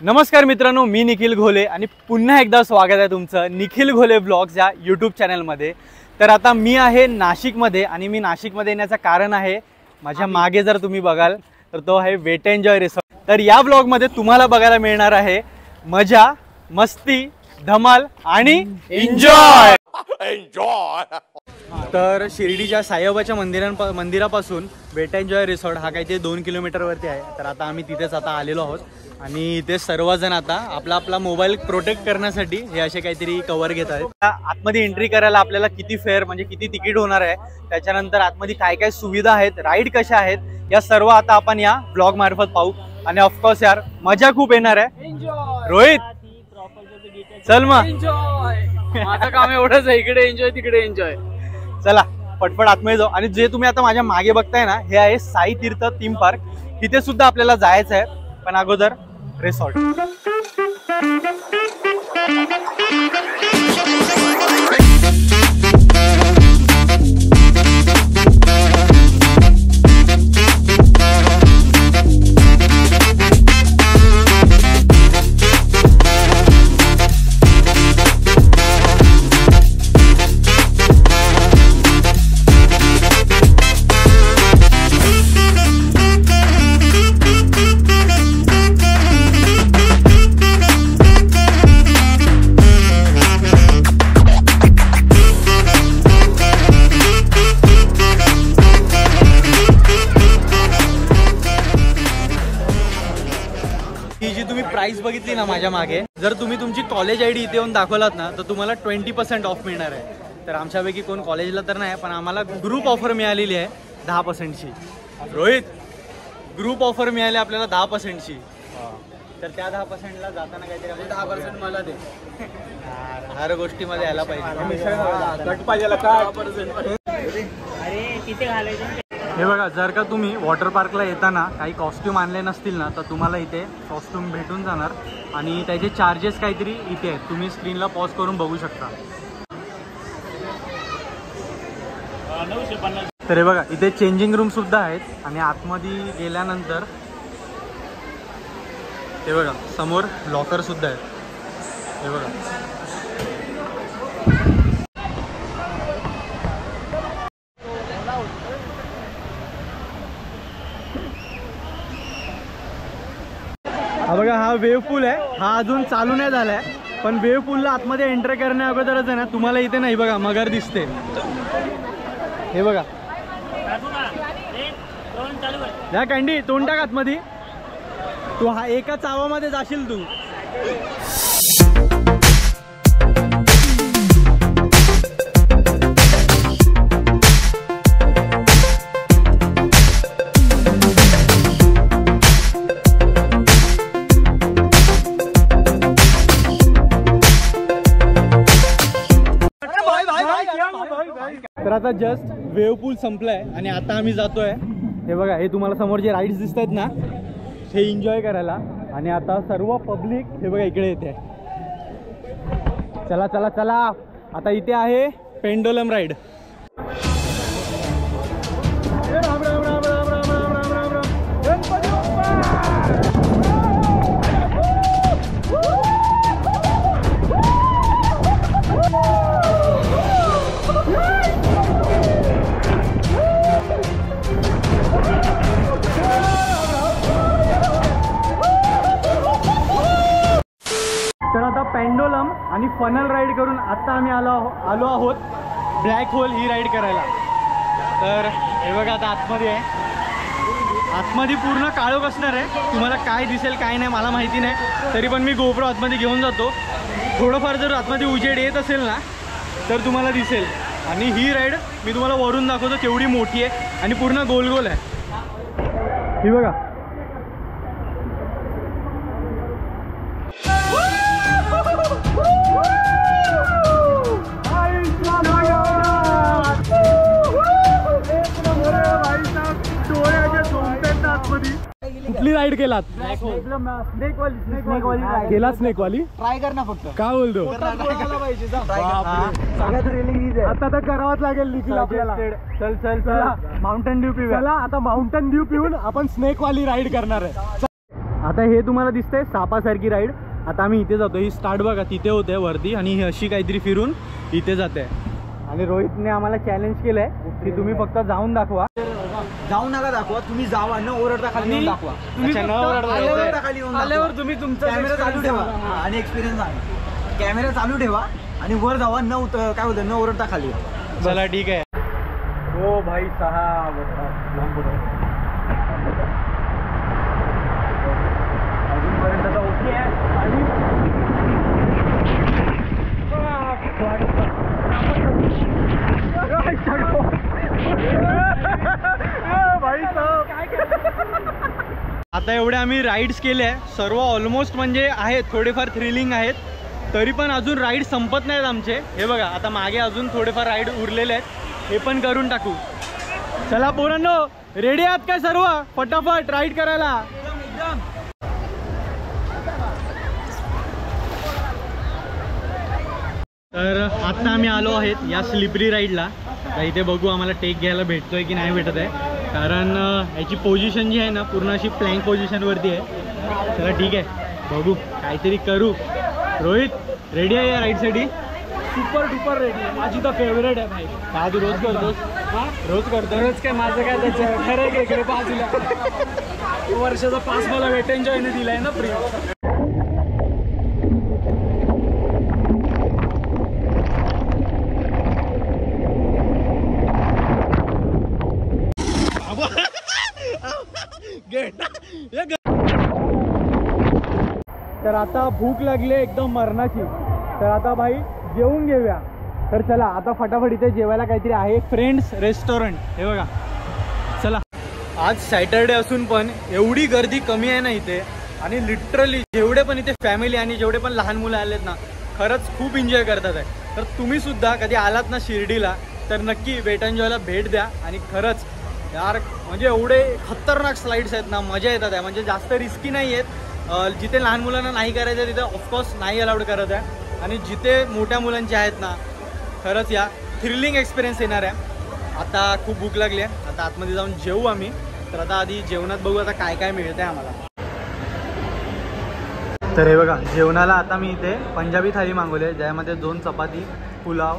नमस्कार मित्रांनो, मी निखिल घोले आणि पुन्हा एकदा स्वागत आहे तुमचं निखिल घोले ब्लॉग्स या यूट्यूब चॅनलमध्ये। तर आता मी आहे नाशिकमध्ये आणि मी नाशिकमध्ये येण्याचं कारण आहे, माझ्या मागे जर तुम्ही बघाल तर तो आहे वेट एन्जॉय रिसॉर्ट। तर या ब्लॉगमध्ये तुम्हाला बघायला मिळणार आहे मजा, मस्ती, धमाल आणि एन्जॉय। तर शिर्डीच्या साईबाबाच्या मंदिरापासून वेट एन्जॉय रिसॉर्ट हा काहीतरी 2 किलोमीटरवरती आहे। तर आता आम्ही तिथेच आता आलेलो आहोत आणि इथे सर्वजण आता आपला मोबाईल प्रोटेक्ट करण्यासाठी हे असे काहीतरी कव्हर घेत आहेत। आतमध्ये एंट्री करायला आपल्याला किती फेअर म्हणजे किती तिकीट होणार आहे, त्याच्यानंतर आतमध्ये काय काय सुविधा आहेत, राईड कशा आहेत, या सर्व आता आपण या ब्लॉग मार्फत पाहू। आणि ऑफकोर्स यार मजा खूप येणार आहे। रोहित चल मग, माझं काम एवढंच आहे, इकडे एन्जॉय तिकडे एन्जॉय। चला पटपट आतमध्ये जाऊ। आणि जे तुम्ही आता माझ्या मागे बघताय ना, हे आहे साई तीर्थ थीम पार्क। तिथे सुद्धा आपल्याला जायचं आहे, पण अगोदर रिसॉर्ट। प्राइस बघितली ना माझ्या मागे, जर तुम्ही तुमची कॉलेज आयडी इथे येऊन दाखवलात ना तर तुम्हाला 20% ऑफ मिळणार आहे। तर आमच्यापैकी कोण कॉलेजला तर नाही, पण आम्हाला ग्रुप ऑफर मिळालेली आहे 10%ची। रोहित, ग्रुप ऑफर मिळाली आपल्याला 10%ची। तर त्या 10%ला जाताना काहीतरी 10% मला दे। हर गोष्टीमध्ये यायला पाहिजे। अरे किती घालायचं? हे बघा, जर का तुम्ही वॉटर पार्कला येताना काही कॉस्ट्यूम आणले नसतील ना, तर तुम्हाला इथे कॉस्ट्यूम भेटून जाणार आणि त्याचे चार्जेस काहीतरी इथे आहेत, तुम्ही स्क्रीनला पॉज करून बघू शकता। तर हे बघा, इथे चेंजिंग रूम सुद्धा आहेत आणि आतमध्ये गेल्यानंतर हे बघा समोर लॉकर सुद्धा आहेत। हे बघा, हा बघा, हा वेव पूल आहे। हा अजून चालू नाही झालाय, पण वेव पूलला आतमध्ये एंटर करण्या अगोदरच आहे ना, तुम्हाला इथे नाही बघा मगर दिसते। हे बघा, या कॅन्डी तोंड टाक आतमध्ये, तू हा एका चावामध्ये जाशील तू। तर आता जस्ट वेव पूल संपलाय आणि आता आम्ही जातोय, हे बघा, हे तुम्हाला समोर जे राईड्स दिसत आहेत ना, हे एन्जॉय करायला। आणि आता सर्व पब्लिक हे बघा इकडे येते। चला चला चला, आता इथे आहे पेंडोलम राईड। पेंडोलम आणि फनल राईड करून आता आम्ही आलो आहोत ब्लॅक होल ही राईड करायला। तर हे बघा, आता आतमध्ये आहे, आतमध्ये पूर्ण काळोख असणार आहे। तुम्हाला काय दिसेल काय नाही मला माहिती नाही, तरी पण मी गोप्रो आतमध्ये घेऊन जातो। थोडंफार जर आतमध्ये उजेड येत असेल ना तर तुम्हाला दिसेल। आणि ही राईड मी तुम्हाला वरून दाखवतो केवढी मोठी आहे आणि पूर्ण गोल गोल आहे। ही बघा, कुठली राईड केलात? स्नेक वाली ट्राय कर ना फक्त। काय बोलतो? आता तर करावंच लागेल निखिल आपल्याला। चल चल चला माउंटेन ड्यू पिऊया। चला आता माउंटेन ड्यू पिऊन आपण स्नेक वाली राईड करणार आहे। आता हे तुम्हाला दिसतंय सापासारखी राईड. आता आम्ही इथे जातो. ही स्टार्ट बघा तिथे होते वरती आणि ही अशी काहीतरी फिरून इथे जाते. आणि रोहितने आम्हाला चॅलेंज केलंय की तुम्ही फक्त जाऊन दाखवा. जाऊ नका दाखवा, तुम्ही जावा न ओरडता खाली येऊन दाखवा. आल्यावर तुम्ही तुमचा कॅमेरा चालू ठेवा आणि एक्सपिरियन्स आहे. कॅमेरा चालू ठेवा आणि वर जावा काय होतं न ओरडता खाली. चला ठीक आहे. हो भाई साहब अजूनपर्यंत तर ओके आहे. आणि आता एवढे आम्ही राईड्स केले आहे सर्व ऑलमोस्ट म्हणजे आहेत थोडेफार थ्रिलिंग आहेत. तरी पण अजून राईड संपत नाहीत आमचे. हे बघा आता मागे अजून थोडेफार राईड उरलेले आहेत. हे पण करून टाकू. चला पोरांनो रेडी आहात काय सर्व फटाफट राईड करायला. तर आता आम्ही आलो आहेत या स्लिपरी राईडला. इथे बघू आम्हाला टेक घ्यायला भेटतोय की नाही भेटत आहे. कारण याची पोझिशन जी आहे ना पूर्ण अशी प्लँक पोझिशनवरती आहे. चला ठीक आहे बघू काहीतरी करू. रोहित रेडी आहे या राईडसाठी. सुपर डुपर रेडी आहे. माझी तर फेवरेट आहे भाई. का तू रोज करतोस? रोज करतो. रोज काय माझं काय त्याचं खरं काय इकडे बाजूला वर्षाचा पास मला वेट एन्जॉयने दिलाय ना फ्री. तर आता भूक लागली एकदम मरणाची. तर आता भाई जेवून घेऊया. तर चला आता फटाफट इथे जेवायला काहीतरी आहे. फ्रेंड्स रेस्टॉरंट हे बघा. चला आज सॅटरडे असून पण एवढी गर्दी कमी आहे ना इथे. आणि लिटरली जेवढे पण इथे फॅमिली आणि जेवढे पण लहान मुलं आलेत ना खरंच खूप एन्जॉय करतात आहे. तर तुम्ही सुद्धा कधी आलात ना शिर्डीला तर नक्की वेट एन्जॉयला भेट द्या. आणि खरंच यार म्हणजे एवढे खतरनाक स्लाइड्स आहेत ना मजा येतात आहे. म्हणजे जास्त रिस्की नाही आहेत. जिथे लहान मुलांना नाही करायचं आहे तिथे ऑफकोर्स नाही अलाउड करत आहे. आणि जिथे मोठ्या मुलांचे आहेत ना खरंच या थ्रिलिंग एक्सपिरियन्स येणार आहे. आता खूप भूक लागली आहे. आता आतमध्ये जाऊन जेवू आम्ही. तर आता आधी जेवणात बघू आता काय काय मिळतं आहे आम्हाला. तर हे बघा जेवणाला आता मी इथे पंजाबी थाळी मागवली आहे. ज्यामध्ये 2 चपाती पुलाव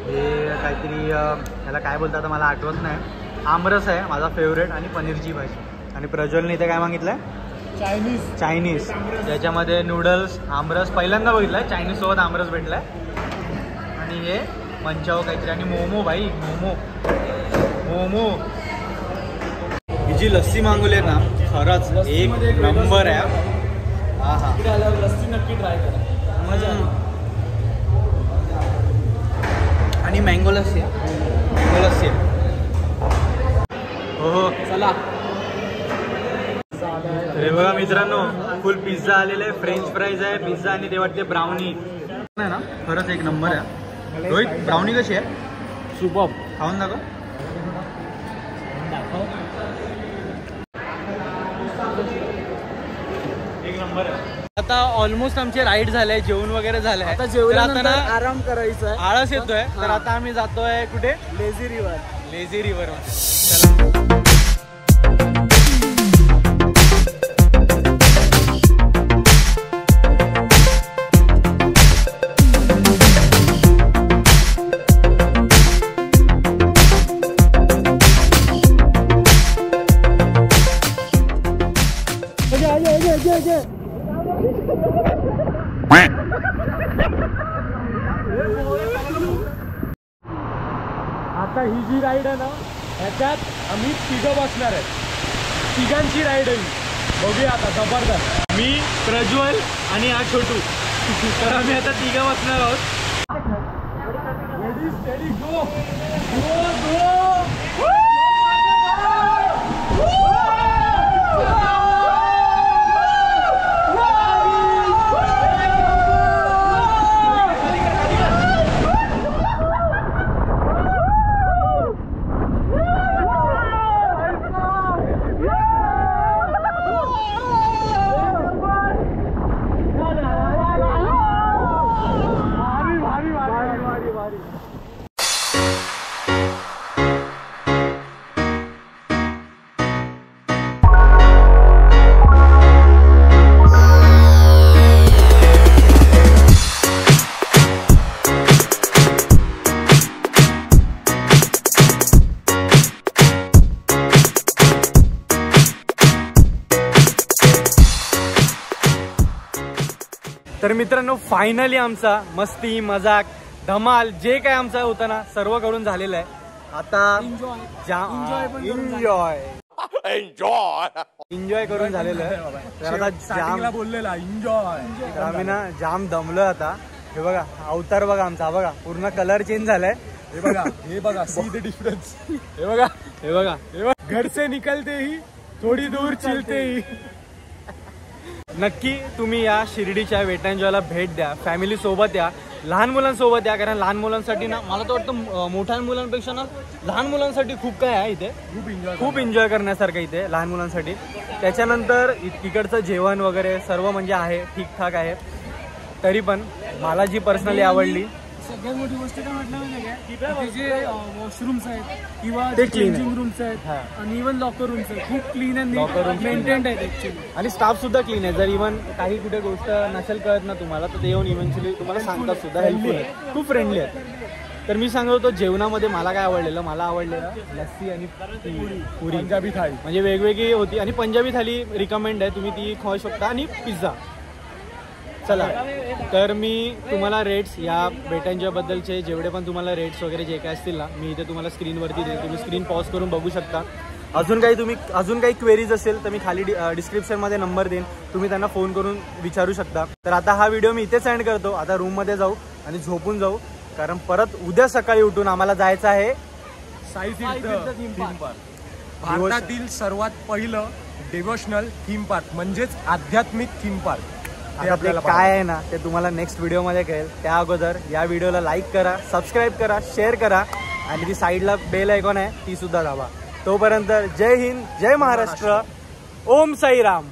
हे काहीतरी याला काय बोलतात आता मला आठवत नाही. आमरस आहे माझा फेवरेट आणि पनीरची भाजी. आणि प्रज्वलने इथे काय मागितलं आहे चायनीज ज्याच्यामध्ये नूडल्स आमरस पहिल्यांदा बघितलं आहे. चायनीजसोबत आमरस भेटला आहे. आणि हे मंचाव काहीतरी आणि मोमो भाई मोमो. ही जी लस्सी मागवली आहे ना खरंच एक नंबर आहे. हा हा लस्सी नक्की ट्राय करा. मजा आली. आणि मँगो लस्सी आहे. हो चला. अरे बघा मित्रांनो फुल पिझ्झा आलेला आहे. फ्रेंच फ्राईज आहे पिझ्झा आणि ते वाटते ब्राउनी नाही ना. खरंच एक नंबर आहे. रोहित ब्राउनी कशी आहे? सुपर. खाऊन दाखव. एक नंबर आहे. आता ऑलमोस्ट आमचे राईड झाले जेवण वगैरे झाले. आता जेवल्यानंतर आता आराम करायचा आहे. आळस येतोय. तर आता आम्ही जातोय कुठे लेझी रिव्हर. चला आता ही जी राईड आहे ना ह्याच्यात आम्ही तिघं बसणार आहे. तिघांची राईड आहे. बघूया आता जबरदस्त. मी प्रज्वल आणि हा छोटू. तर आम्ही आता तिघं बसणार आहोत. रेडी स्टेडी गो गो गो. तर मित्रांनो फायनली आमचा मस्ती मजाक धमाल जे काय आमचा होतं ना सर्व करून झालेलं आहे. आता एन्जॉय करून झालेलं आहे. तर आता जाम बोललेला एन्जॉय. तर आम्ही ना जाम दमलो आता. हे बघा अवतार बघा आमचा बघा पूर्ण कलर चेंज झालाय. हे बघा सी द डिफरन्स. हे बघा हे बघा हे बघा. घर से निकलते ही थोडी दूर चलते ही. नक्की तुम्ही या शिर्डीच्या वेट एन्जॉयला भेट द्या. फॅमिली सोबत या, लहान मुलांसोबत या. कारण लहान मुलांसाठी ना मला तर वाटतं मोठ्या मुलांपेक्षा ना लहान मुलांसाठी खूप काय आहे इथे. खूप एन्जॉय करण्यासारखं इथे लहान मुलांसाठी. त्याच्यानंतर तिकडचं जेवण वगैरे सर्व म्हणजे आहे ठीकठाक आहे. तरी पण मला जी पर्सनली आवडली सगळ्यात मोठी गोष्ट काय म्हटलं माहिती आहे का, जे वॉशरूम्स आहेत किंवा ते clean चेंजिंग रूम्स आहेत आणि इव्हन लॉकर रूम्स आहेत खूप clean and Locker rooms maintained आहेत ऍक्च्युली. आणि स्टाफ सुद्धा क्लीन आहे. जर इव्हन काही कुठे गोष्ट नसेल कळत ना तुम्हाला तर ते येऊन इव्हेंच्युअली तुम्हाला सांगतात सुद्धा. हेल्पफुल आहे, खूप फ्रेंडली आहेत. तर मी सांगत होतो जेवणामध्ये मला काय आवडलेलं, मला आवडलेलं लस्सी आणि पुरी पंजाबी थाळी म्हणजे वेगवेगळी होती. आणि पंजाबी थाली रिकमेंड आहे, तुम्ही ती खाऊ शकता. आणि पिझ्झा. चला तर मी तुम्हाला रेट्स या वेट एन्जॉय बद्दलचे जेवढे पण तुम्हाला रेट्स वगैरे जे काय असतील ना मी इथे तुम्हाला स्क्रीनवरती देईल. तुम्ही स्क्रीन पॉज करून बघू शकता. अजून काही क्वेरीज असेल तर मी खाली डिस्क्रिप्शनमध्ये नंबर देईन, तुम्ही त्यांना फोन करून विचारू शकता. तर आता हा व्हिडिओ मी इथेच एंड करतो. आता रूममध्ये जाऊ आणि झोपून जाऊ, कारण परत उद्या सकाळी उठून आम्हाला जायचं आहे साई तीर्थ थीम पार्क. भारतातील सर्वात पहिलं डिव्होशनल थीम पार्क म्हणजेच आध्यात्मिक थीम पार्क. आता ते काय आहे ना ते तुम्हाला नेक्स्ट व्हिडिओमध्ये कळेल. त्या अगोदर या व्हिडिओला लाईक करा, सबस्क्राईब करा, शेअर करा आणि ती साईडला बेल आयकॉन आहे ती सुद्धा दाबा. तोपर्यंत जय हिंद, जय महाराष्ट्र, ओम साईराम.